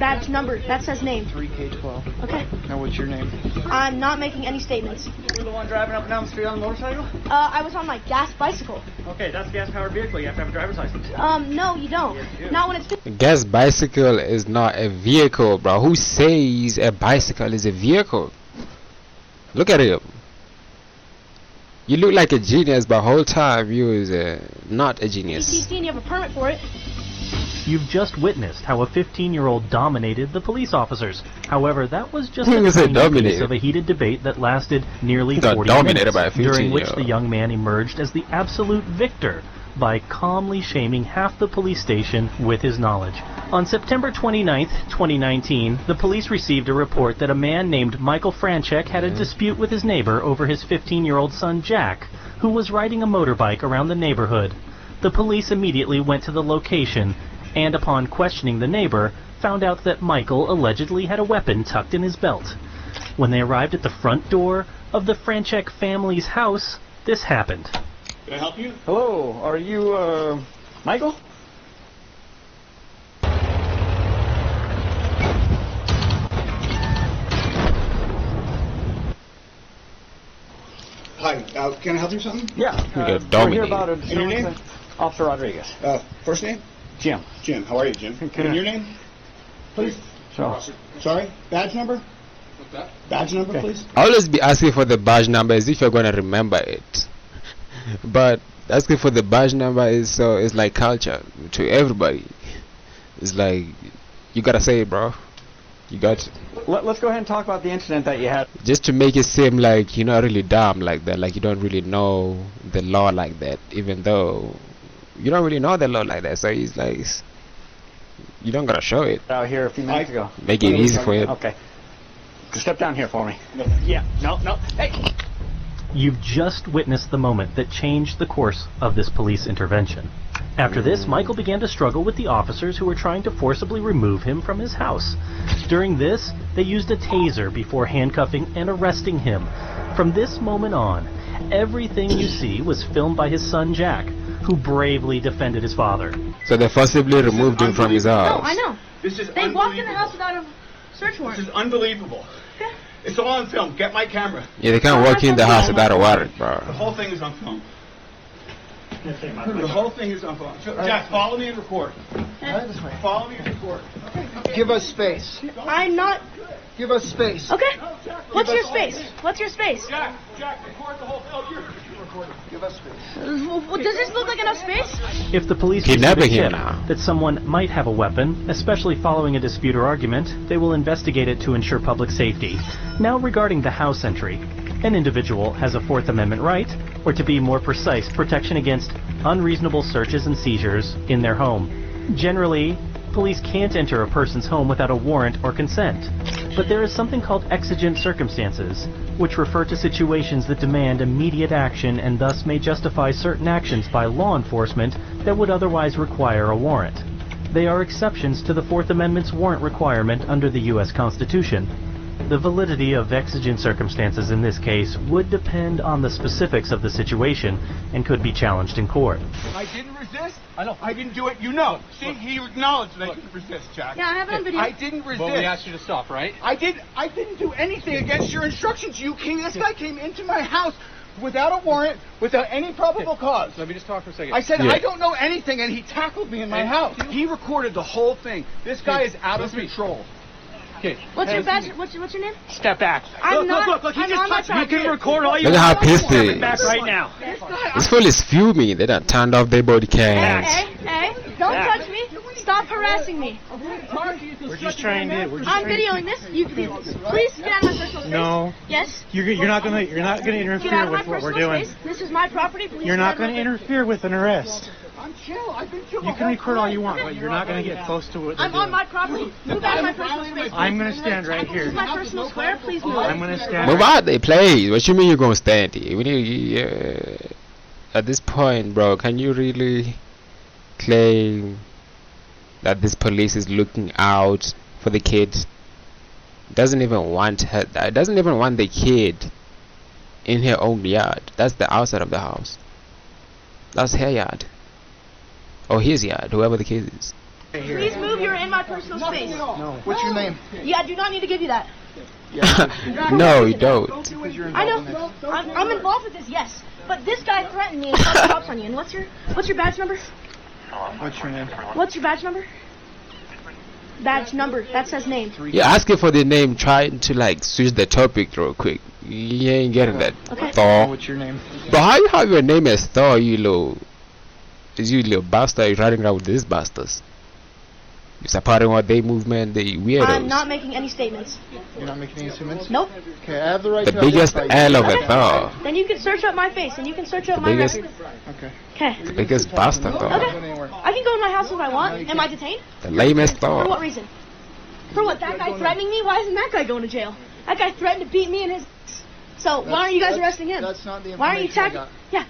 badge number. That says name. 3K12. Okay. Now what's your name? I'm not making any statements. You were the one driving up and down the street on the motorcycle? I was on my gas bicycle. Okay, that's a gas-powered vehicle. You have to have a driver's license. No, you don't. Yes, you do. Not when it's... Gas bicycle is not a vehicle, bro. Who says a bicycle is a vehicle? Look at him. You look like a genius, but whole time you is not a genius. PTC and you have a permit for it. You've just witnessed how a 15-year-old dominated the police officers. However, that was just He was a tiny dominated. piece of a heated debate that lasted nearly He got 40 dominated minutes, by a during which 15-year-old. the young man emerged as the absolute victor by calmly shaming half the police station with his knowledge. On September 29th, 2019, the police received a report that a man named Michael Franchek had a dispute with his neighbor over his 15-year-old son Jack, who was riding a motorbike around the neighborhood. The police immediately went to the location and, upon questioning the neighbor, found out that Michael allegedly had a weapon tucked in his belt. When they arrived at the front door of the Franchek family's house, this happened. Can I help you? Hello, are you, Michael? Hi, can I help you with something? Yeah. got We're dominated. here about a... And your name? Officer Rodriguez. First name? Jim. Jim. How are you, Jim? Can And I- your name? Please. So, Sorry? Badge number? What's that? Badge number, Okay. please? Always be asking for the badge number as if you're gonna remember it. But asking for the badge number is it's like culture to everybody. It's like you gotta say it, bro. You got to. let's go ahead and talk about the incident that you had. Just to make it seem like you're not really dumb like that, like you don't really know the law like that, even though you don't really know the law like that. So it's like you don't gotta show it. Out here a few minutes ago. Make it easy for you. Okay. Step down here for me. Yeah. No. Hey. You've just witnessed the moment that changed the course of this police intervention. After this, Michael began to struggle with the officers who were trying to forcibly remove him from his house. During this, they used a taser before handcuffing and arresting him. From this moment on, everything you see was filmed by his son Jack, who bravely defended his father. So they forcibly removed him from his No, house. I know. This is They walked in the house without a search warrant. This is unbelievable. Okay. It's all on film. Get my camera. Yeah, they can't walk in the house without a warrant, The bro. whole thing is on film. The whole thing is on film. Jack, follow me and record. Follow me and record. Give us space. I'm not... Give us space. Okay. What's your space? What's your space? Jack, record the whole film. You're recording. Give us space. Does this look like enough space? If the police receive a Kidnapping him tip now. that someone might have a weapon, especially following a dispute or argument, they will investigate it to ensure public safety. Now regarding the house entry, an individual has a Fourth Amendment right, or to be more precise, protection against unreasonable searches and seizures in their home. Generally, police can't enter a person's home without a warrant or consent. But there is something called exigent circumstances, which refer to situations that demand immediate action and thus may justify certain actions by law enforcement that would otherwise require a warrant. They are exceptions to the Fourth Amendment's warrant requirement under the U.S. Constitution. The validity of exigent circumstances in this case would depend on the specifics of the situation and could be challenged in court. I didn't resist. I didn't do it. You know. See, he acknowledged that I didn't resist, Jack. Yeah, I have it on video. I didn't resist. Well, we asked you to stop, right? I didn't do anything against your instructions. This guy came into my house without a warrant, without any probable cause. Let me just talk for a second. I said, Yeah. I don't know anything, and he tackled me in my house. He recorded the whole thing. This guy is out of control. Okay. What's your badge? What's your name? Step back. I'm not. Look, he I'm just on my touched me. property. You can record all you Look at want. how pissed he is. Back right now. This guy, This fool is fuming. They done turned off their body cams. Hey, don't touch me. Stop harassing me. We're just trying to. I'm videoing this. You please get out of my personal space. No. Yes. You're not gonna Get out interfere of my with what we're personal doing. space. This is my property. Please You're get not out of gonna my- interfere with an arrest. I'm chill. I've been chill. You can record all you want, but you're not gonna get close to what they're I'm on doing. my property. Move out of my personal space. I'm gonna stand right This is here. my personal square. Please move. I'm gonna stand. Move out, they play. What you mean you're gonna stand here? We need, at this point, bro, can you really claim that this police is looking out for the kid? Doesn't even want her. Doesn't even want the kid in her own yard. That's the outside of the house. That's her yard. Or his yard, whoever the kid is. Please move. You're in my personal space. No. What's your name? Yeah, I do not need to give you that. No, you don't. I know. I'm involved with this, yes. But this guy threatened me and called the cops on you. And what's your badge number? What's your name? What's your badge number? Badge number. That says name. You're asking for the name, trying to like switch the topic real quick. You ain't getting that. Okay. Thor. What's your name? But how you have your name as Thor, you little bastard? You're riding around with these bastards. You're supporting what they movement, they weirdos. I'm not making any statements. You're not making any statements? Nope. Okay, I have the right The to biggest identify you. L of a Thor. Then you can search up my face and you can search up The my biggest- record. Okay. Okay. The biggest bastard Thor. Okay. I can go in my house if I want. Am I detained? The lamest For what Thor. reason? For what? That guy threatening me? Why isn't that guy going to jail? That guy threatened to beat me and his... So why aren't you guys arresting him? That's not the Why aren't you information I attacking... Yeah.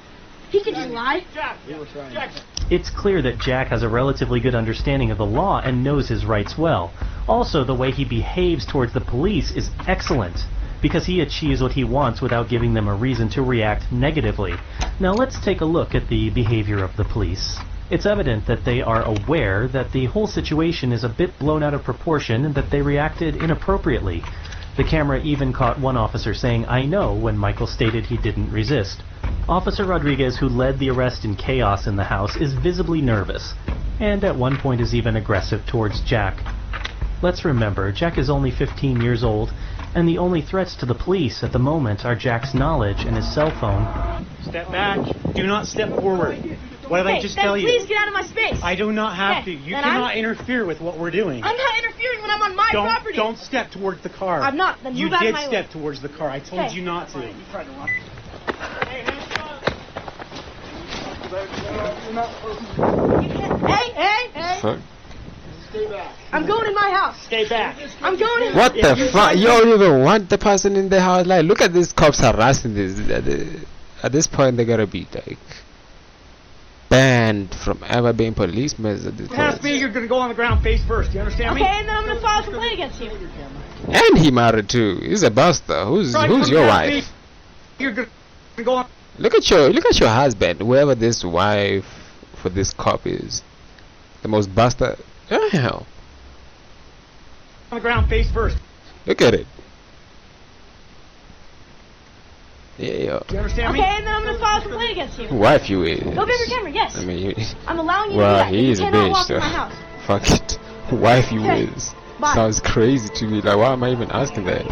He can just lie. You were trying. It's clear that Jack has a relatively good understanding of the law and knows his rights well. Also, the way he behaves towards the police is excellent, because he achieves what he wants without giving them a reason to react negatively. Now let's take a look at the behavior of the police. It's evident that they are aware that the whole situation is a bit blown out of proportion and that they reacted inappropriately. The camera even caught one officer saying, "I know," when Michael stated he didn't resist. Officer Rodriguez, who led the arrest in chaos in the house, is visibly nervous, and at one point is even aggressive towards Jack. Let's remember, Jack is only 15 years old, and the only threats to the police at the moment are Jack's knowledge and his cell phone. Step back. Do not step forward. What did I just then tell you? please get out of my space. I do not have Okay, to. You then cannot interfere with what we're doing. I'm not interfering when I'm on my property. Don't step towards the car. I'm not. Then You move out of did my step way. towards the car. I told Okay. you not to. Hey! Fuck. I'm going in my house. Stay back. I'm going in. What the fuck? You don't even want the person in the house. Like, look at these cops harassing this. At this point, they gotta be like banned from ever being policemen. At this Pass me, point. you're going to go on the ground face first. You understand Okay, me? and then I'm gonna file a complaint against you. And he married too. He's a buster. Who's your wife? You're going to go on Look at your husband. Whoever this wife for this cop is, the most buster. Hell, the ground face first. look at it. Yeah, You understand Okay, me? and then I'm gonna file a complaint against you. wife you is. Go get your camera. Yes. I mean, I'm allowing you to do well, that. he You is a cannot bitch. walk So in my house. fuck it. Wife you Okay, is. bye. Sounds crazy to me. Like, why am I even asking that?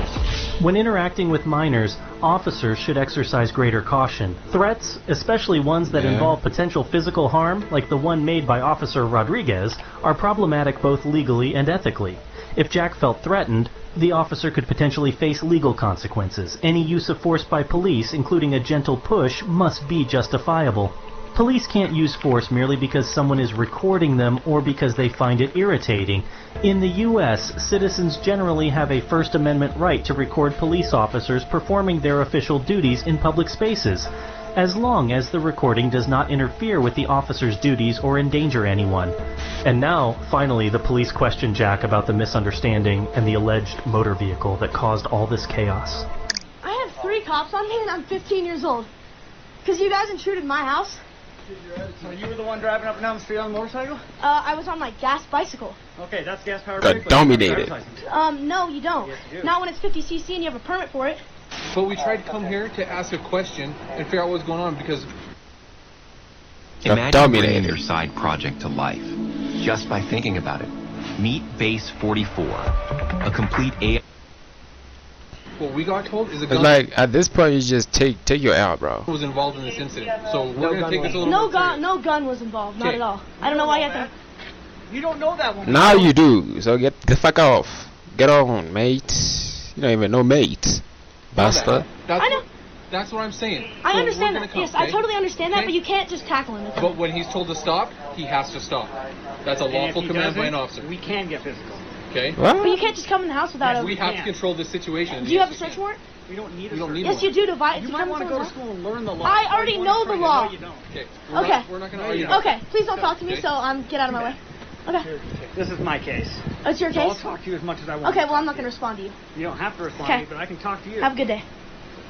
When interacting with minors, officers should exercise greater caution. Threats, especially ones that Yeah. involve potential physical harm, like the one made by Officer Rodriguez, are problematic both legally and ethically. If Jack felt threatened, the officer could potentially face legal consequences. Any use of force by police, including a gentle push, must be justifiable. Police can't use force merely because someone is recording them or because they find it irritating. In the U.S., citizens generally have a First Amendment right to record police officers performing their official duties in public spaces, as long as the recording does not interfere with the officer's duties or endanger anyone. And now, finally, the police question Jack about the misunderstanding and the alleged motor vehicle that caused all this chaos. I have 3 cops on me and I'm 15 years old. Because you guys intruded my house. So you were the one driving up and down the street on the motorcycle? I was on my gas bicycle. Okay, that's gas powered Got vehicle. dominated. No, you don't. Yes, you do. Not when it's 50cc and you have a permit for it. But we tried to come here to ask a question and figure out what's going on because Imagine dominated. bringing your side project to life just by thinking about it. Meet Base 44, a complete AI. what we got told is a It's gun like at this point, you just take your L, bro. was involved in this incident. So we're No going to gun take this a little No more gun, serious. no gun was involved. Not Okay. at all. I don't know why you have to. You don't know that one. Now you do. So get the fuck off. Get on, mate. You don't even know, mate. Buster. That's I know. what- That's what I'm saying. I So understand we're that. gonna come, Yes, I okay? totally understand that, Okay? but you can't just tackle him. But when he's told to stop, he has to stop. That's a And if lawful he command by an doesn't, officer. We can get physical. Okay? But you What? can't just come in the house without Yes, a. We have to can't. control this situation. Do you have a Yes, search we warrant? We don't need a We don't search need Yes, one. you do. To You might want to go to school and learn the law. I already You know wanna the try to- law. No, you don't. Okay. Okay. We're not going to No, argue. you about Okay, please don't talk to me. Okay. So get out of my way. Okay, This is my case. it's your So I'll case. talk to you as much as I want. Okay, well I'm not gonna respond to you. You don't have to respond Okay. to me, but I can talk to you. Have a good day.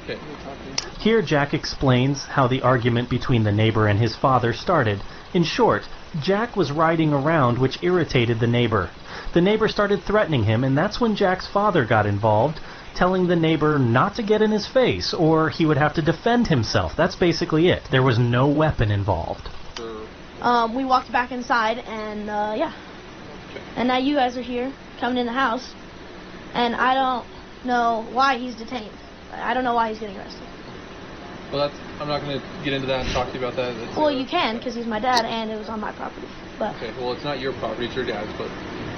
it. Okay. Here Jack explains how the argument between the neighbor and his father started. In short, Jack was riding around, which irritated the neighbor. The neighbor started threatening him, and that's when Jack's father got involved, telling the neighbor not to get in his face, or he would have to defend himself. That's basically it. There was no weapon involved. We walked back inside, and yeah. And now you guys are here, coming in the house, and I don't know why he's detained. I don't know why he's getting arrested. Well, I'm not going to get into that and talk to you about that. Well, you can, because he's my dad, and it was on my property. But okay, well, it's not your property, it's your dad's, but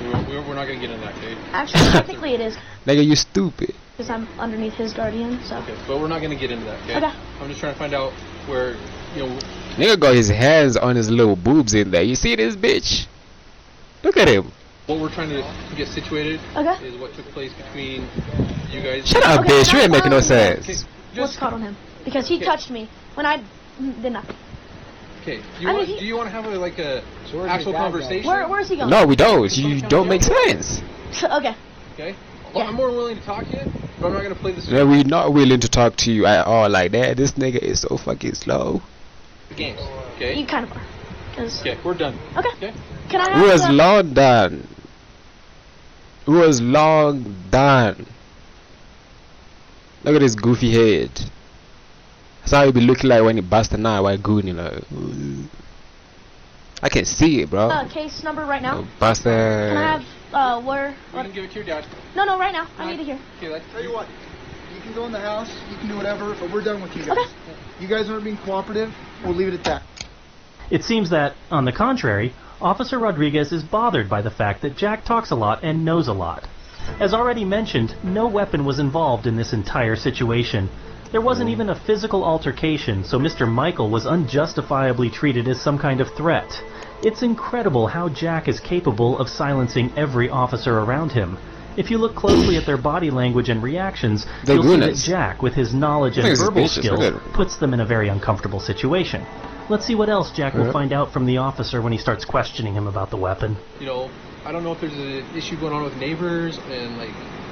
we're not going to get into that, okay? Actually, technically it is. Nigga, you stupid. Because I'm underneath his guardian, so. Okay, but we're not going to get into that, okay? Okay. I'm just trying to find out where, you know... Nigga got his hands on his little boobs in there. You see this bitch? Look at him. What we're trying to get situated is what took place between you guys... Shut up, bitch. You ain't making no sense. Okay, what's caught on him? Because he touched me when I did nothing. Okay, do you want to have a actual conversation? Where's he going? No, we don't. You don't make sense. Okay. Okay? Well, I'm more than willing to talk to you, but I'm not going to play this... Yeah, we're not willing to talk to you at all like that. This nigga is so fucking slow. The games, okay? You kind of are. Okay, we're done. Okay. Can I have was long done. It was long done. Look at his goofy head. That's how he be looking like when he bust a nut while gooning like. I can see it, bro. Case number right now. Buster. Can I have where? You can give it to your dad. No, right now. I need to hear. Okay, let's Tell you what, you can go in the house, you can do whatever, but we're done with you guys. Okay. You guys aren't being cooperative. We'll leave it at that. It seems that, on the contrary, Officer Rodriguez is bothered by the fact that Jack talks a lot and knows a lot. As already mentioned, no weapon was involved in this entire situation. There wasn't even a physical altercation, so Mr. Michael was unjustifiably treated as some kind of threat. It's incredible how Jack is capable of silencing every officer around him. If you look closely at their body language and reactions, you'll see that Jack, with his knowledge and verbal skills, puts them in a very uncomfortable situation. Let's see what else Jack will find out from the officer when he starts questioning him about the weapon. You know, I don't know if there's an issue going on with neighbors and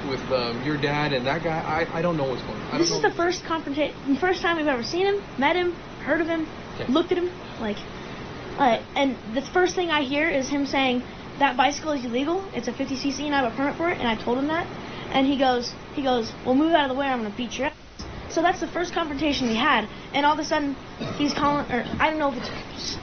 with your dad and that guy. I don't know what's going on. This is the first confrontation, first time we've ever seen him, met him, heard of him, looked at him, and the first thing I hear is him saying that bicycle is illegal. It's a 50cc and I have a permit for it, and I told him that, and he goes, well, move out of the way, or I'm gonna beat your ass. So that's the first confrontation we had, and all of a sudden he's calling, or I don't know if it's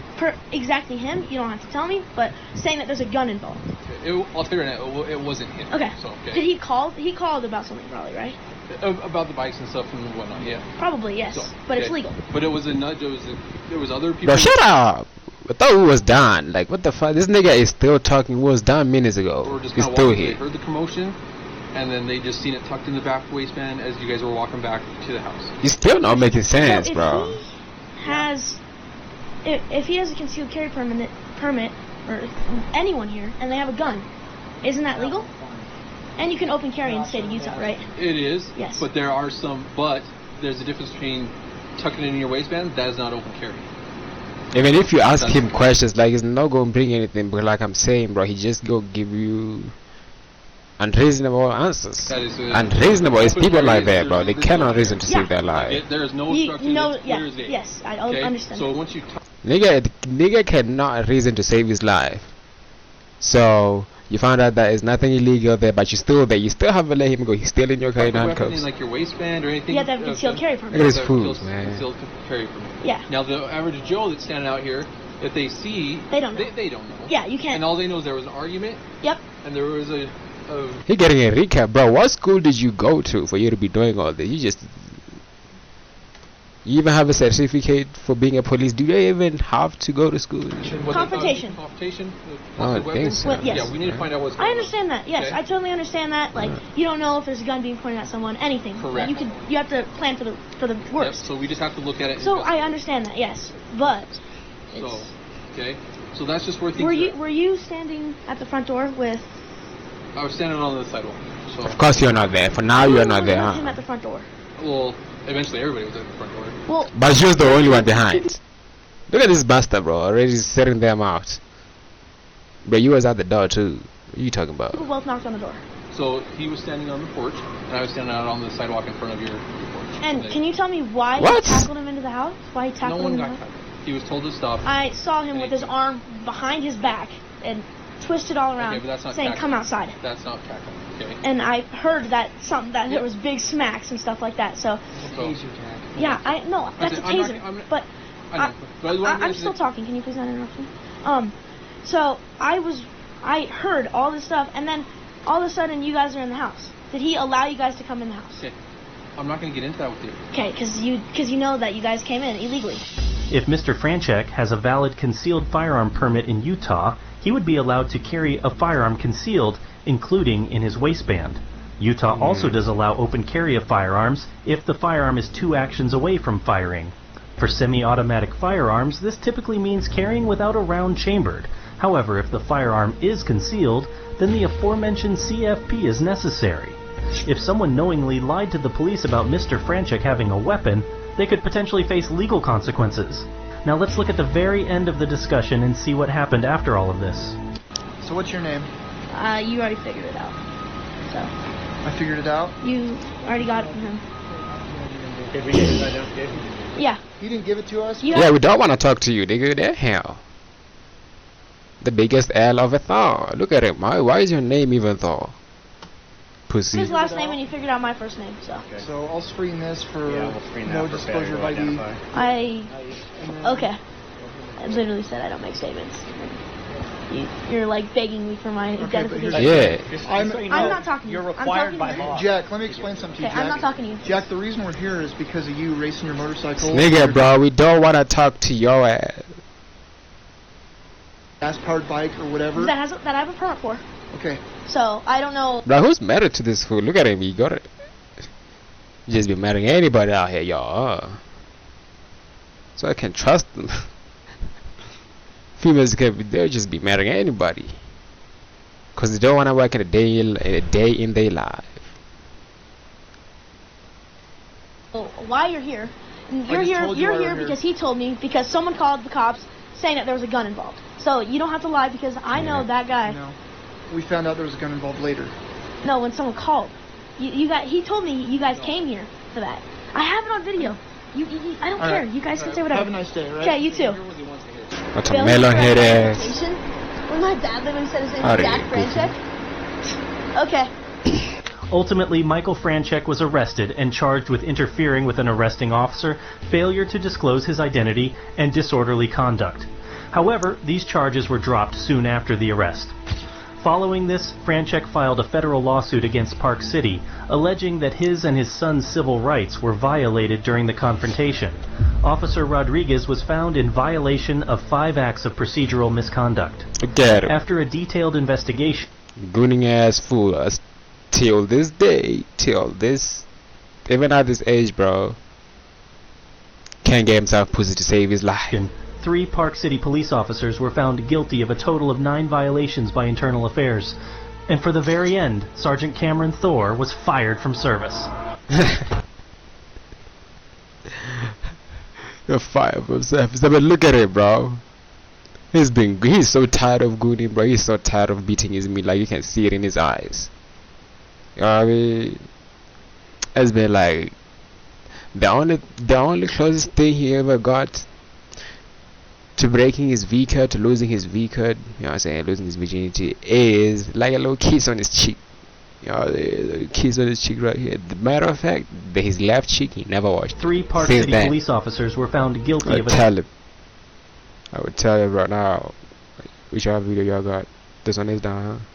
exactly him. You don't have to tell me, but saying that there's a gun involved. I'll tell you right now, it wasn't him. Okay. So, Did he call? He called about something, probably, right? About the bikes and stuff and whatnot, yeah. Probably, yes. So, but it's legal. But it was a nudge. There was other people. Bro, shut up! I thought it was done. Like, what the fuck? This nigga is still talking. It was done minutes ago. He's still here. They heard the commotion, and then they just seen it tucked in the back waistband as you guys were walking back to the house. He's still not making sense, bro. If he has a concealed carry permit, or anyone here, and they have a gun, isn't that legal? And you can open carry in the state of Utah, right? It is. Yes. But there's a difference between tucking it in your waistband. That is not open carry. Even if you ask him questions, like, he's not gonna bring anything. But like I'm saying, bro, he just gonna give you unreasonable answers. That is unreasonable. It's people like that, bro. They cannot reason to save their life. There is no obstruction. Yes, I understand. So once you nigga cannot reason to save his life. So you found out that there's nothing illegal there, but you're still there. You still haven't let him go. He's still in your car in handcuffs. In like your waistband or anything. You have to have a concealed carry permit. Look at his food, man. Concealed carry permit. Yeah. Now the average Joe that's standing out here, if they see, they don't know. They don't know. Yeah, you can't. And all they know is there was an argument. Yep. And there was a. He getting a recap, bro. What school did you go to for you to be doing all this? You even have a certificate for being a police? Do they even have to go to school? Confrontation. I think so. Well, yes. Yeah, we need to find out what's going on. I understand that. Yes, I totally understand that. Like, you don't know if there's a gun being pointed at someone, anything. Correct. You have to plan for the worst. Yep, so we just have to look at it. So I understand that. Yes, but. So that's just where things. Were you standing at the front door with? I was standing on the sidewalk. So. Of course you're not there. For now you're not there. Him at the front door. Well, eventually everybody was at the front door. Well, but you're the only one behind. Look at this bastard, bro. Already setting them out. But you was at the door too. What are you talking about? People both knocked on the door. So he was standing on the porch, and I was standing out on the sidewalk in front of your porch. And can you tell me why you tackled him into the house? Why he tackled him? No one got tackled. He was told to stop. I saw him with his arm behind his back and twisted all around, Okay, but that's not saying, tackling. "Come outside." That's not tackling. Okay. And I heard that there was big smacks and stuff like that. So yeah, I know that's a taser. But I'm still talking. Can you please not interrupt me? So I heard all this stuff, and then all of a sudden you guys are in the house. Did he allow you guys to come in the house? Okay. I'm not going to get into that with you. Okay, because you know that you guys came in illegally. If Mr. Franchek has a valid concealed firearm permit in Utah, he would be allowed to carry a firearm concealed, including in his waistband. Utah also does allow open carry of firearms if the firearm is 2 actions away from firing. For semi-automatic firearms, this typically means carrying without a round chambered. However, if the firearm is concealed, then the aforementioned CFP is necessary. If someone knowingly lied to the police about Mr. Franchek having a weapon, they could potentially face legal consequences. Now let's look at the very end of the discussion and see what happened after all of this. So what's your name? You already figured it out. So. I figured it out? You already got it from him. Did we get his identification? Yeah. You didn't give it to us? Yeah, we don't want to talk to you, nigga. The hell. The biggest L of it all. Look at him. Why is your name even Thor? Pussy. His last name, and you figured out my first name. So. Okay. So I'll screen this for screen no that for disclosure of ID. Okay. I literally said I don't make statements. You're like begging me for my identification. Yeah. I'm not talking to you. You're required by law. Jack, let me explain something to you, Okay, Jack. I'm not talking to you. Jack, the reason we're here is because of you racing your motorcycle. Nigga, bro, we don't want to talk to your ass. Gas-powered bike or whatever. That I have a permit for. Okay. So I don't know. Bro, who's married to this fool? Look at him, he got it. You just be marrying anybody out here, y'all. So I can trust them. Females they'll just be marrying anybody. Cause they don't want to work a day in their life. Why you're here? You're here because he told me, because someone called the cops saying that there was a gun involved. So you don't have to lie, because I know that guy. No. We found out there was a gun involved later. No, when someone called. He told me you guys came here for that. I have it on video. I don't care. You guys can say whatever. Have a nice day, right? Okay, you too. What's a melon head ass? When my dad literally said his name was Jack Franchek. Okay. Ultimately, Michael Franchek was arrested and charged with interfering with an arresting officer, failure to disclose his identity, and disorderly conduct. However, these charges were dropped soon after the arrest. Following this, Franchek filed a federal lawsuit against Park City, alleging that his and his son's civil rights were violated during the confrontation. Officer Rodriguez was found in violation of 5 acts of procedural misconduct. Get him. After a detailed investigation, Gooning ass fool us till this day, even at this age, bro, can't get himself pussy to save his life. 3 Park City police officers were found guilty of a total of 9 violations by Internal Affairs. And for the very end, Sergeant Cameron Thor was fired from service. You're fired from service. But look at it, bro. He's so tired of gooning, bro. He's so tired of beating his meat. Like, you can see it in his eyes. You know what I mean? It's been like the only closest thing he ever got to breaking his V cut, to losing his V cut, you know what I'm saying, losing his virginity, is like a little kiss on his cheek. You know, the kiss on his cheek right here. The matter of fact, his left cheek he never washed. 3 Park City police officers were found guilty of I would tell you right now, which video y'all got. This one is down, huh?